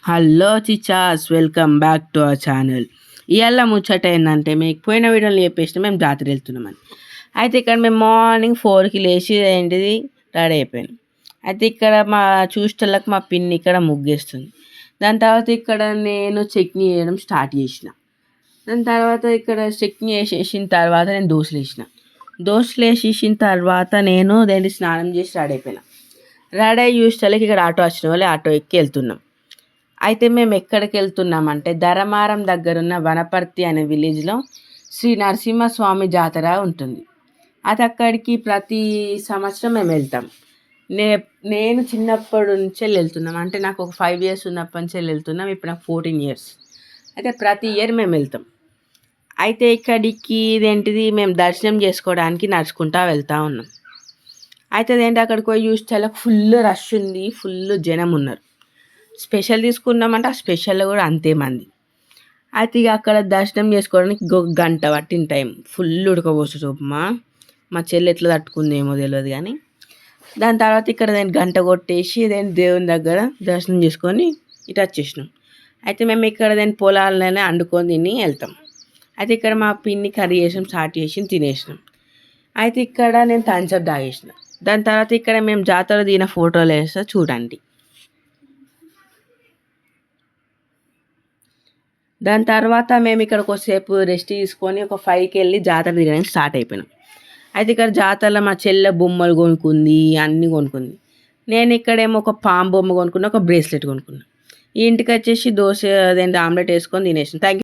Hello చిచాస్, welcome back to our channel. ఇవాళ ముచ్చట ఏంటంటే, మీకు పోయిన వీడియోలో చెప్పేసిన మేము జాతర వెళ్తున్నామని. అయితే ఇక్కడ మేము మార్నింగ్ 4కి లేచి ఏంటిది రెడీ అయిపోయాను. అయితే ఇక్కడ మా చూసేటోళ్ళకి మా పిన్ని ఇక్కడ ముగ్గేస్తుంది. దాని తర్వాత ఇక్కడ నేను చట్నీ వేయడం స్టార్ట్ చేసిన. దాని తర్వాత ఇక్కడ చట్నీ వేసేసిన తర్వాత నేను దోశలు వేసేసిన తర్వాత నేను దాన్ని స్నానం చేసి రెడీ అయిపోయినా. రెడీ అయ్యి చూసేటోళ్ళకి ఇక్కడ ఆటో వచ్చిన వాళ్ళు ఆటో ఎక్కి వెళ్తున్నాం. అయితే మేము ఎక్కడికి వెళ్తున్నామంటే ధర్మారం దగ్గరున్న వనపర్తి అనే విలేజ్లో శ్రీ నరసింహస్వామి జాతర ఉంటుంది. అది అక్కడికి ప్రతి సంవత్సరం మేము వెళ్తాం. నేను చిన్నప్పటి నుంచే వెళ్తున్నాం. అంటే నాకు ఒక 5 years ఉన్నప్పటి నుంచి వెళ్తున్నాం. ఇప్పుడు నాకు 14 years. అయితే ప్రతి ఇయర్ మేము వెళ్తాం. అయితే ఇక్కడికి ఇదేంటిది మేము దర్శనం చేసుకోవడానికి నడుచుకుంటూ వెళ్తూ ఉన్నాం. అయితే అదేంటి అక్కడికి పోయి చూస్తే ఫుల్ రష్ ఉంది, ఫుల్ జనం ఉన్నారు. స్పెషల్ తీసుకున్నామంటే ఆ స్పెషల్లో కూడా అంతే మంది. అయితే ఇక అక్కడ దర్శనం చేసుకోవడానికి గంట పట్టిన టైం. ఫుల్ ఉడకపోస్తుంది. మా చెల్లి ఎట్లా తట్టుకుందేమో తెలియదు కానీ. దాని తర్వాత ఇక్కడ నేను గంట కొట్టేసి దేవుని దగ్గర దర్శనం చేసుకొని ఇటు వచ్చేసినాం. అయితే మేము ఇక్కడ పొలాలనే వండుకొని తిని వెళ్తాం. అయితే ఇక్కడ మా పిన్ని కర్రీ చేసాం, స్టార్ట్ చేసి తినేసినాం. అయితే ఇక్కడ నేను థమ్స్అప్ తాగేసిన. దాని తర్వాత ఇక్కడ మేము జాతర దిగిన ఫోటోలు వేస్తా చూడండి. దాని తర్వాత మేము ఇక్కడ కొద్దిసేపు రెస్ట్ తీసుకొని ఒక 5కి వెళ్ళి జాతర తిరగడానికి స్టార్ట్ అయిపోయినాం. అయితే ఇక్కడ జాతరలో మా చెల్లె బొమ్మలు కొనుక్కుంది, అన్నీ కొనుక్కుంది. నేను ఇక్కడేమో ఒక పాము బొమ్మ కొనుక్కున్నా, ఒక బ్రేస్లెట్ కొనుక్కున్నా. ఈ ఇంటికి వచ్చేసి దోశ ఆమ్లెట్ వేసుకొని తినేసాను. Thank you.